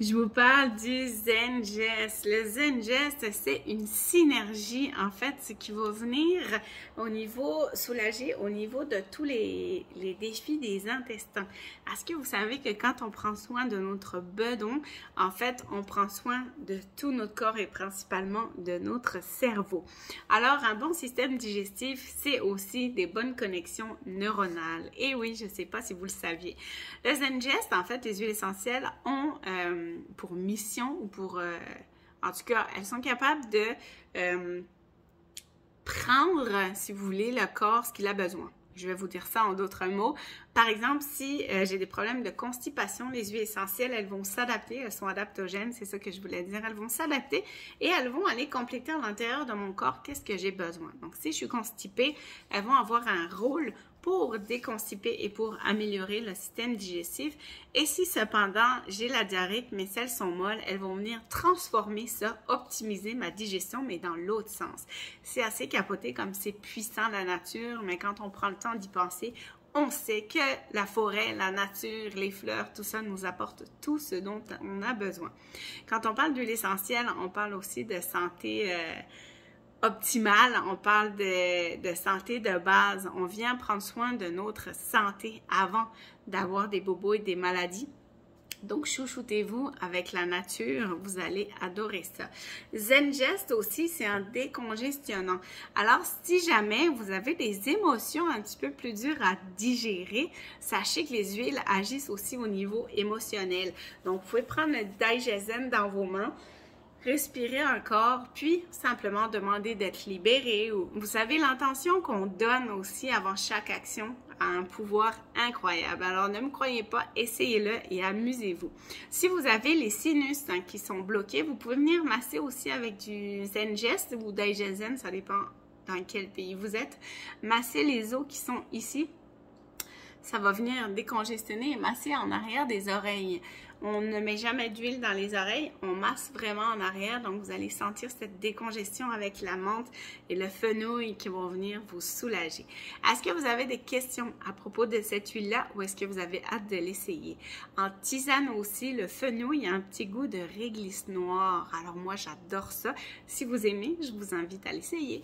Je vous parle du Zen Gest. Le Zen Gest, c'est une synergie, en fait, qui va venir au niveau, soulager au niveau de tous les défis des intestins. Est-ce que vous savez que quand on prend soin de notre bedon, en fait, on prend soin de tout notre corps et principalement de notre cerveau. Alors, un bon système digestif, c'est aussi des bonnes connexions neuronales. Et oui, je ne sais pas si vous le saviez. Le Zen Gest, en fait, les huiles essentielles ont pour mission ou pour... en tout cas, elles sont capables de prendre, si vous voulez, le corps, ce qu'il a besoin. Je vais vous dire ça en d'autres mots. Par exemple, si j'ai des problèmes de constipation, les huiles essentielles, elles vont s'adapter, elles sont adaptogènes, c'est ça que je voulais dire. Elles vont s'adapter et elles vont aller compléter à l'intérieur de mon corps qu'est-ce que j'ai besoin. Donc, si je suis constipée, elles vont avoir un rôle pour déconstiper et pour améliorer le système digestif. Et si cependant j'ai la diarrhée, mes selles sont molles, elles vont venir transformer ça, optimiser ma digestion, mais dans l'autre sens. C'est assez capoté comme c'est puissant la nature, mais quand on prend le temps d'y penser, on sait que la forêt, la nature, les fleurs, tout ça nous apporte tout ce dont on a besoin. Quand on parle d'huile essentielle, on parle aussi de santé optimale, on parle de santé de base. On vient prendre soin de notre santé avant d'avoir des bobos et des maladies. Donc, chouchoutez-vous avec la nature, vous allez adorer ça. Zen Gest aussi, c'est un décongestionnant. Alors, si jamais vous avez des émotions un petit peu plus dures à digérer, sachez que les huiles agissent aussi au niveau émotionnel. Donc, vous pouvez prendre le Digezen dans vos mains, respirer encore, puis simplement demander d'être libéré. Vous savez, l'intention qu'on donne aussi avant chaque action a un pouvoir incroyable. Alors, ne me croyez pas, essayez-le et amusez-vous. Si vous avez les sinus qui sont bloqués, vous pouvez venir masser aussi avec du Zen Gest ou Digezen, ça dépend dans quel pays vous êtes. Masser les os qui sont ici. Ça va venir décongestionner et masser en arrière des oreilles. On ne met jamais d'huile dans les oreilles, on masse vraiment en arrière, donc vous allez sentir cette décongestion avec la menthe et le fenouil qui vont venir vous soulager. Est-ce que vous avez des questions à propos de cette huile-là ou est-ce que vous avez hâte de l'essayer? En tisane aussi, le fenouil a un petit goût de réglisse noire. Alors moi, j'adore ça. Si vous aimez, je vous invite à l'essayer.